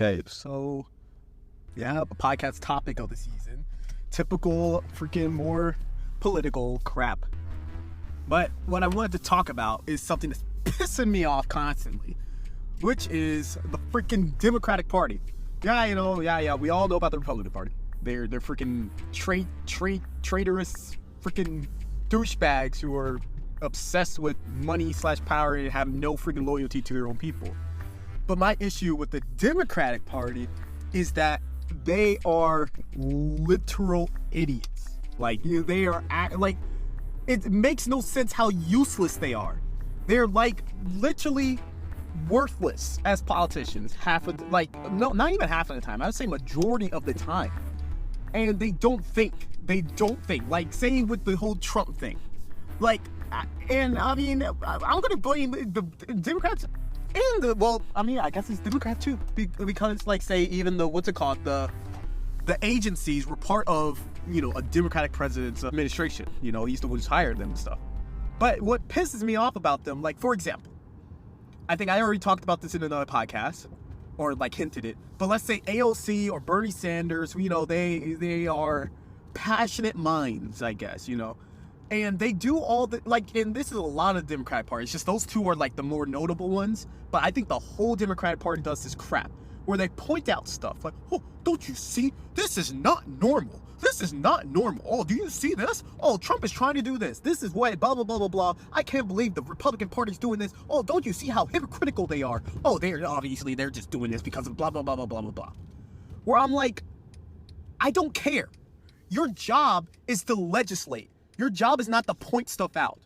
Okay, so yeah, a podcast topic of the season. Typical freaking more political crap. But what I wanted to talk about is something that's pissing me off constantly, which is the freaking Democratic Party. Yeah, we all know about the Republican Party. They're freaking traitorous freaking douchebags who are obsessed with money/power and have no freaking loyalty to their own people. But my issue with the Democratic Party is that they are literal idiots. They are it makes no sense how useless they are. They're literally worthless as politicians. Not even half of the time. I would say majority of the time. And they don't think. Same with the whole Trump thing. I'm gonna blame the Democrats. I guess it's Democrats too, because even the agencies were part of, a Democratic president's administration. He's the one who's hired them and stuff. But what pisses me off about them, for example, I think I already talked about this in another podcast, or hinted it, but let's say AOC or Bernie Sanders, they are passionate minds, I guess, and they do all the, and this is a lot of Democratic parties, just those two are the more notable ones, but I think the whole Democratic Party does this crap, where they point out stuff oh, don't you see? This is not normal. This is not normal. Oh, do you see this? Oh, Trump is trying to do this. This is what, blah, blah, blah, blah, blah. I can't believe the Republican Party's doing this. Oh, don't you see how hypocritical they are? Oh, they're just doing this because of blah, blah, blah, blah, blah, blah, blah. Where I'm I don't care. Your job is to legislate. Your job is not to point stuff out.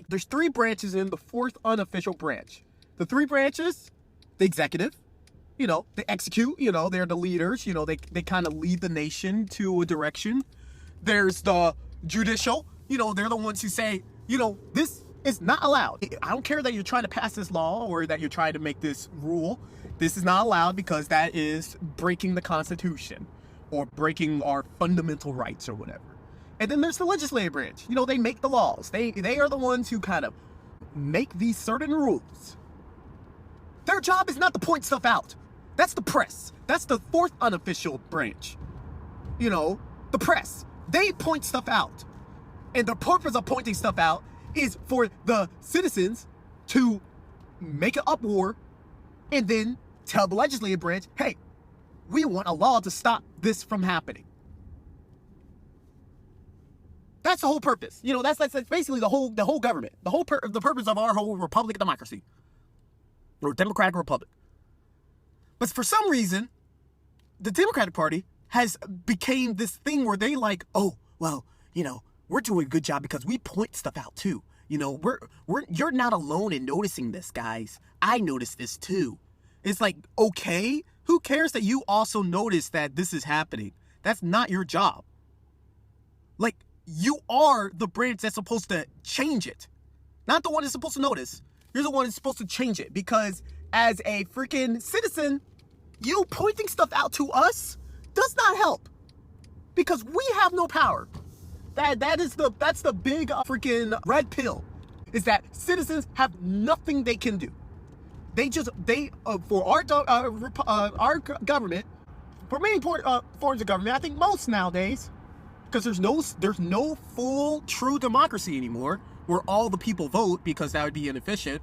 There's three branches in the fourth unofficial branch. The three branches, the executive, they execute, they're the leaders, they kind of lead the nation to a direction. There's the judicial, they're the ones who say, this is not allowed. I don't care that you're trying to pass this law or that you're trying to make this rule. This is not allowed because that is breaking the Constitution or breaking our fundamental rights or whatever. And then there's the legislative branch. They make the laws. They are the ones who kind of make these certain rules. Their job is not to point stuff out. That's the press. That's the fourth unofficial branch. The press. They point stuff out. And the purpose of pointing stuff out is for the citizens to make an uproar and then tell the legislative branch, hey, we want a law to stop this from happening. That's the whole purpose. That's basically the whole government. The purpose of our whole republic democracy. Or democratic republic. But for some reason, the Democratic Party has became this thing where they we're doing a good job because we point stuff out too. You're not alone in noticing this, guys. I noticed this too. It's okay, who cares that you also notice that this is happening? That's not your job. You are the branch that's supposed to change it. Not the one that's supposed to notice. You're the one that's supposed to change it, because as a freaking citizen, you pointing stuff out to us does not help, because we have no power. That's the big freaking red pill, is that citizens have nothing they can do. For our government, for many forms of government, I think most nowadays, because there's no full true democracy anymore where all the people vote, because that would be inefficient.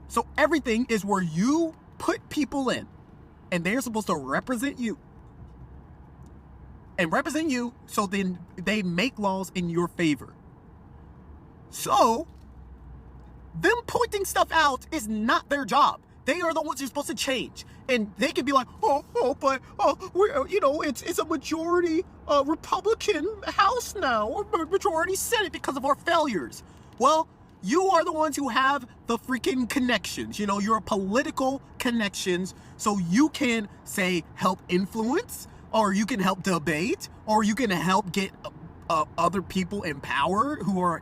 So everything is where you put people in, and they're supposed to represent you. So then they make laws in your favor. So them pointing stuff out is not their job. They are the ones who are supposed to change. And they can be it's a majority Republican House now, or majority Senate because of our failures. Well, you are the ones who have the freaking connections, your political connections, so you can, say, help influence, or you can help debate, or you can help get other people in power who are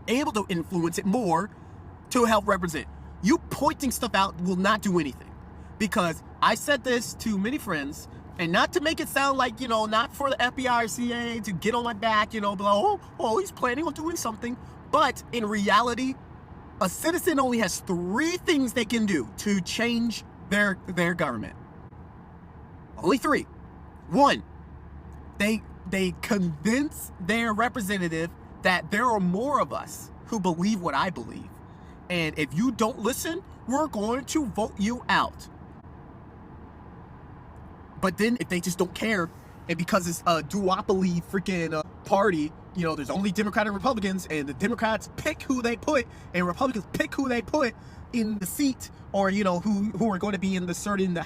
able to influence it more to help represent. You pointing stuff out will not do anything, because I said this to many friends, and not to make it sound not for the FBI or CIA to get on my back, he's planning on doing something. But in reality, a citizen only has three things they can do to change their government. Only 3. 1, they convince their representative that there are more of us who believe what I believe. And if you don't listen, we're going to vote you out. But then if they just don't care, and because it's a duopoly freaking party, you know, there's only Democrat and Republicans, and the Democrats pick who they put, and Republicans pick who they put in the seat, or, you know, who are going to be in the certain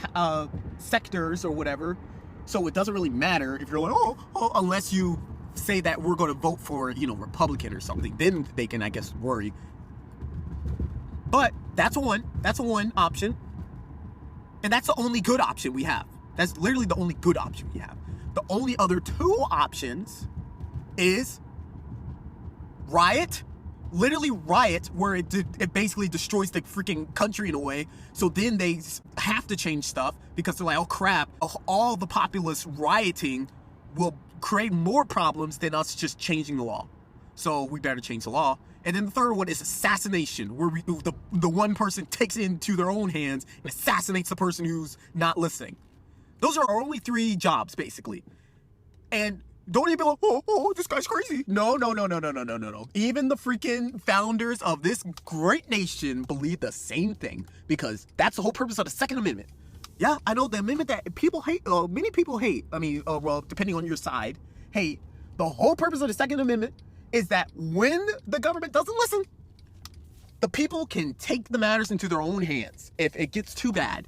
sectors or whatever. So it doesn't really matter if you're like, oh, unless you say that we're going to vote for, you know, Republican or something. Then they can, I guess, worry. But that's one option. And that's the only good option we have. That's literally the only good option we have. The only other 2 options is riot. Literally riot, where it basically destroys the freaking country in a way. So then they have to change stuff because they're like, oh crap, all the populace rioting will create more problems than us just changing the law. So we better change the law. And then the third one is assassination, where the one person takes it into their own hands and assassinates the person who's not listening. Those are our only 3 jobs, basically. And don't even be like, oh, this guy's crazy. No. Even the freaking founders of this great nation believe the same thing, because that's the whole purpose of the Second Amendment. Yeah, I know the amendment that people hate, many people hate. I mean, well, depending on your side, hate. The whole purpose of the Second Amendment is that when the government doesn't listen, the people can take the matters into their own hands if it gets too bad.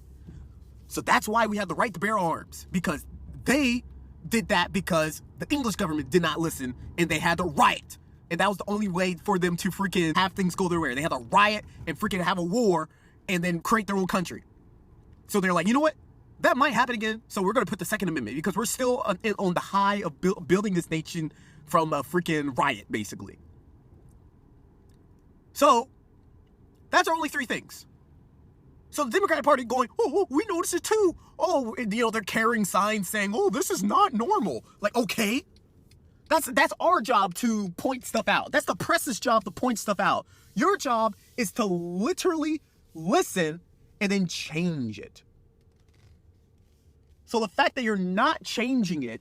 So that's why we have the right to bear arms, because they did that because the English government did not listen, and they had to riot. And that was the only way for them to freaking have things go their way. They had to riot and freaking have a war and then create their own country. So they're like, you know what? That might happen again. So we're going to put the Second Amendment, because we're still on the high of building this nation from a freaking riot, basically. So that's our only 3 things. So the Democratic Party going, oh, we noticed it too. Oh, and, you know, they're carrying signs saying, oh, this is not normal. Like, okay, that's our job to point stuff out. That's the press's job to point stuff out. Your job is to literally listen and then change it. So the fact that you're not changing it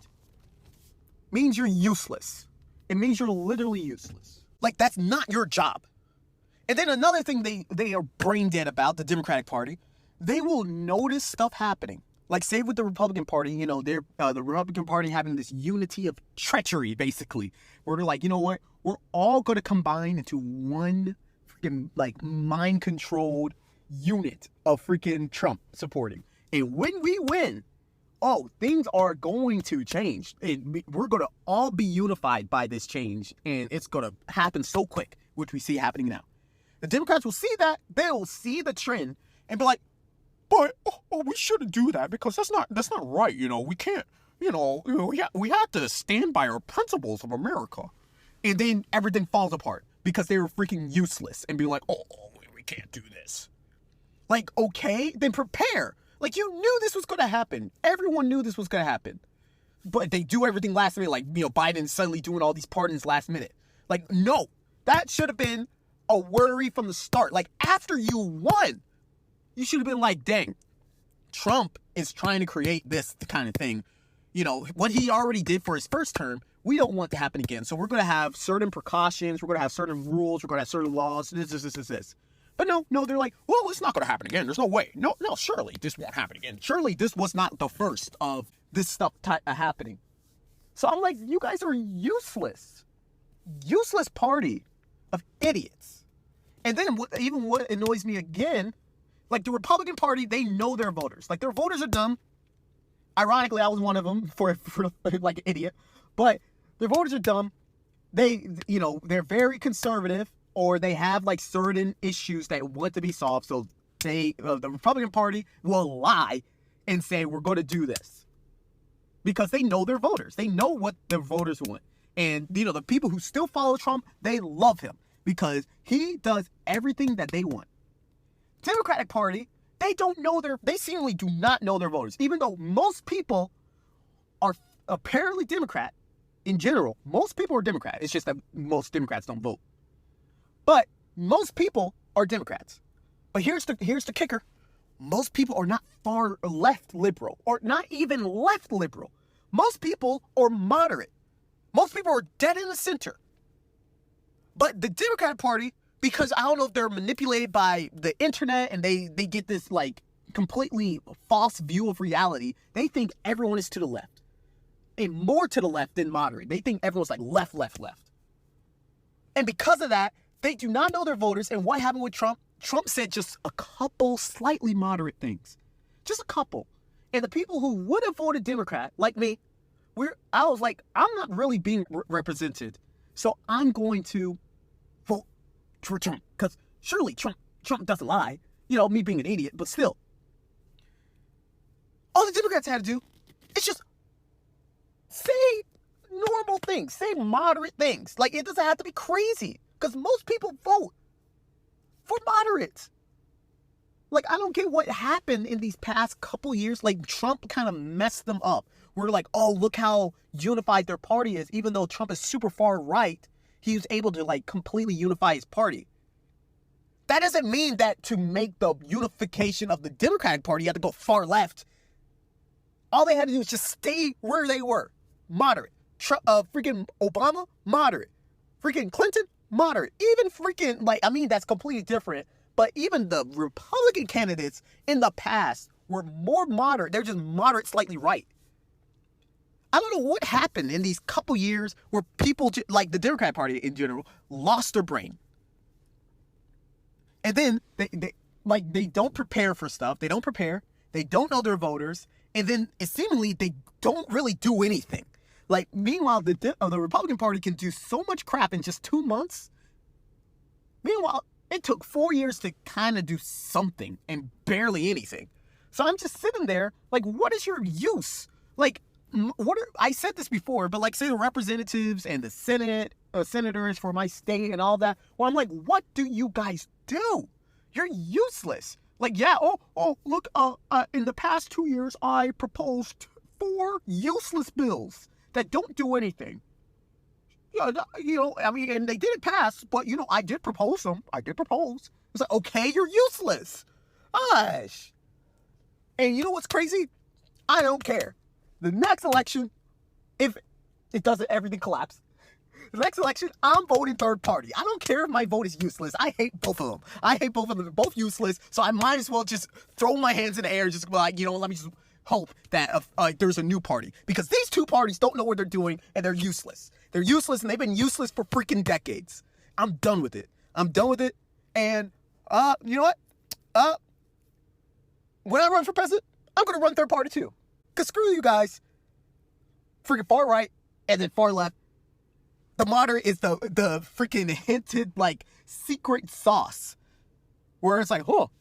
means you're useless. It means you're literally useless. Like, that's not your job. And then another thing they are brain dead about, the Democratic Party, they will notice stuff happening. Like, say with the Republican Party, you know, they're the Republican Party having this unity of treachery, basically, where they're like, you know what, we're all going to combine into one freaking, like, mind-controlled unit of freaking Trump supporting. And when we win, oh, things are going to change. And we're going to all be unified by this change, and it's going to happen so quick, which we see happening now. The Democrats will see that, they will see the trend, and be like, but we shouldn't do that, because that's not right. You know, we can't. You know, we have to stand by our principles of America. And then everything falls apart because they were freaking useless and be like, oh, we can't do this. Like, okay, then prepare. Like, you knew this was going to happen. Everyone knew this was going to happen. But they do everything last minute, like, you know, Biden suddenly doing all these pardons last minute. Like, no, that should have been a worry from the start. Like, after you won, you should have been like, dang, Trump is trying to create this kind of thing. You know, what he already did for his first term, we don't want to happen again. So we're going to have certain precautions. We're going to have certain rules. We're going to have certain laws. This. But no, they're like, well, it's not going to happen again. There's no way. No, surely this won't happen again. Surely this was not the first of this stuff happening. So I'm like, you guys are useless. Useless party of idiots. And then what annoys me again, like, the Republican Party, they know their voters. Like, their voters are dumb. Ironically, I was one of them for like an idiot. But their voters are dumb. They, you know, they're very conservative, or they have, like, certain issues that want to be solved. So the Republican Party will lie and say, we're going to do this. Because they know their voters. They know what their voters want. And, you know, the people who still follow Trump, they love him because he does everything that they want. Democratic Party, they seemingly do not know their voters. Even though most people are apparently Democrat in general. Most people are Democrat. It's just that most Democrats don't vote. But most people are Democrats. But here's the kicker. most people are not far left liberal, or not even left liberal. Most people are moderate. Most people are dead in the center. But the Democratic Party, because I don't know if they're manipulated by the internet and they get this like completely false view of reality, they think everyone is to the left. And more to the left than moderate. They think everyone's like left, left, left. And because of that, they do not know their voters. And what happened with Trump? Trump said just a couple slightly moderate things. Just a couple. And the people who would have voted Democrat, like me, I was like, I'm not really being represented. So I'm going to vote for Trump. Because surely Trump doesn't lie. You know, me being an idiot, but still. All the Democrats had to do is just say normal things. Say moderate things. Like, it doesn't have to be crazy. Because most people vote for moderates. Like, I don't get what happened in these past couple years. Like, Trump kind of messed them up. We're like, oh, look how unified their party is. Even though Trump is super far right, he was able to, like, completely unify his party. That doesn't mean that to make the unification of the Democratic Party, you have to go far left. All they had to do was just stay where they were. Moderate. Freaking Obama, moderate. Freaking Clinton, moderate. Even freaking, like, I mean, that's completely different. But even the Republican candidates in the past were more moderate. They're just moderate, slightly right. I don't know what happened in these couple years where people, like the Democratic Party in general, lost their brain. And then they don't prepare for stuff. They don't prepare. They don't know their voters. And then seemingly they don't really do anything. Like, meanwhile, the Republican Party can do so much crap in just 2 months. Meanwhile, it took 4 years to kind of do something and barely anything. So I'm just sitting there, like, what is your use? Like, I said this before, but like, say the representatives and the Senate, senators for my state and all that. Well, I'm like, what do you guys do? You're useless. Like, yeah, look, in the past 2 years, I proposed 4 useless bills that don't do anything. Yeah, you know, I mean, and they didn't pass, but, you know, I did propose them. I did propose. It's like, okay, you're useless. Gosh. And you know what's crazy? I don't care. The next election, if it doesn't, everything collapse. The next election, I'm voting third party. I don't care if my vote is useless. I hate both of them. I hate both of them. They're both useless. So I might as well just throw my hands in the air and just be like, you know, let me just hope that there's a new party. Because these two parties don't know what they're doing and they're useless. They're useless and they've been useless for freaking decades. I'm done with it. I'm done with it. And, you know what? When I run for president, I'm going to run third party too. Because screw you guys. Freaking far right and then far left. The moderate is the freaking hinted, like, secret sauce. Where it's like, oh,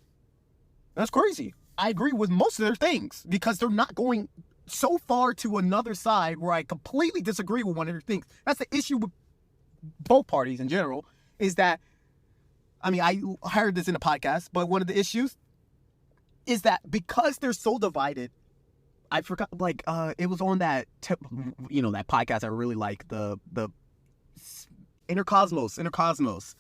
that's crazy. I agree with most of their things because they're not going so far to another side where I completely disagree with one of their things. That's the issue with both parties in general, is that, I mean, I heard this in a podcast, but one of the issues is that because they're so divided, I forgot, like, it was on that, that podcast I really like, the Intercosmos,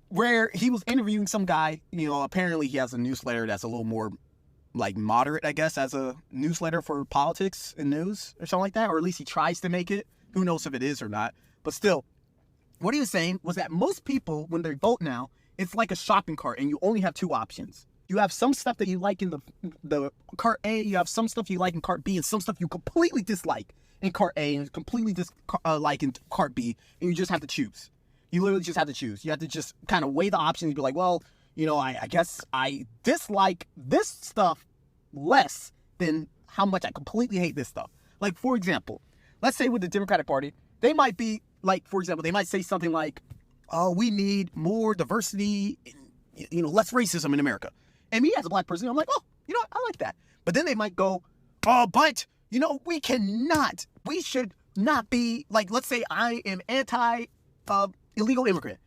where he was interviewing some guy. You know, apparently he has a newsletter that's a little more, like, moderate, I guess, as a newsletter for politics and news or something like that, or at least he tries to make it. Who knows if it is or not, but still, what he was saying was that most people, when they vote now, it's like a shopping cart and you only have 2 options. You have some stuff that you like in the cart A, you have some stuff you like in cart B, and some stuff you completely dislike in cart A and completely dislike in cart B, and you just have to choose. You literally just have to choose. You have to just kind of weigh the options and be like, well, you know, I guess I dislike this stuff less than how much I completely hate this stuff. Like, for example, let's say with the Democratic Party, they might be, like, for example, they might say something like, oh, we need more diversity, you know, less racism in America. And me as a black person, I'm like, oh, you know what? I like that. But then they might go, oh, but, you know, we should not be, like, let's say I am anti-illegal immigrant.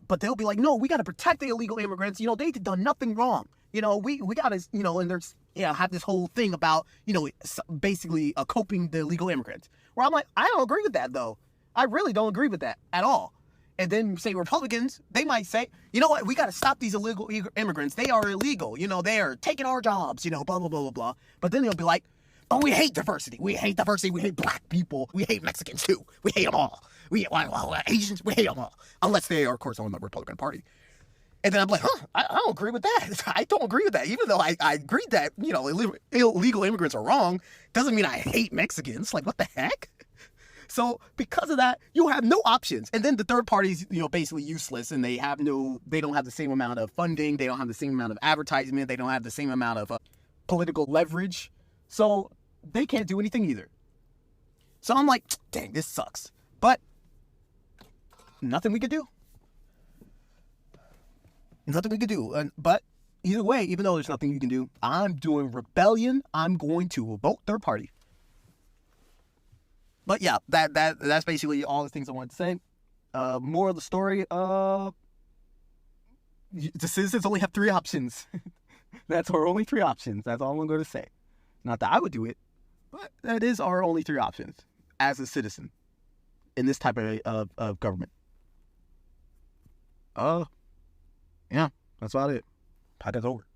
But they'll be like, no, we got to protect the illegal immigrants. You know, they've done nothing wrong. You know, we got to, you know, and there's, have this whole thing about, you know, basically coping the illegal immigrants. Where I'm like, I don't agree with that, though. I really don't agree with that at all. And then say Republicans, they might say, you know what, we got to stop these illegal immigrants. They are illegal. They are taking our jobs, blah, blah, blah, blah, blah. But then they'll be like, oh, we hate diversity. We hate diversity. We hate black people. We hate Mexicans too. We hate them all. We Asians, we hate them all. Unless they are, of course, on the Republican Party. And then I'm like, I don't agree with that. I don't agree with that. Even though I agree that, illegal immigrants are wrong, doesn't mean I hate Mexicans. Like, what the heck? So because of that, you have no options. And then the third party is, basically useless, and they don't have the same amount of funding. They don't have the same amount of advertisement. They don't have the same amount of political leverage. So they can't do anything either. So I'm like, dang, this sucks. But nothing we could do. Nothing we could do. But either way, even though there's nothing you can do, I'm doing rebellion. I'm going to vote third party. But yeah, that's basically all the things I wanted to say. More of the story, the citizens only have 3 options. That's our only 3 options. That's all I'm going to say. Not that I would do it, but that is our only 3 options as a citizen in this type of government. Yeah, that's about it. Podcast over.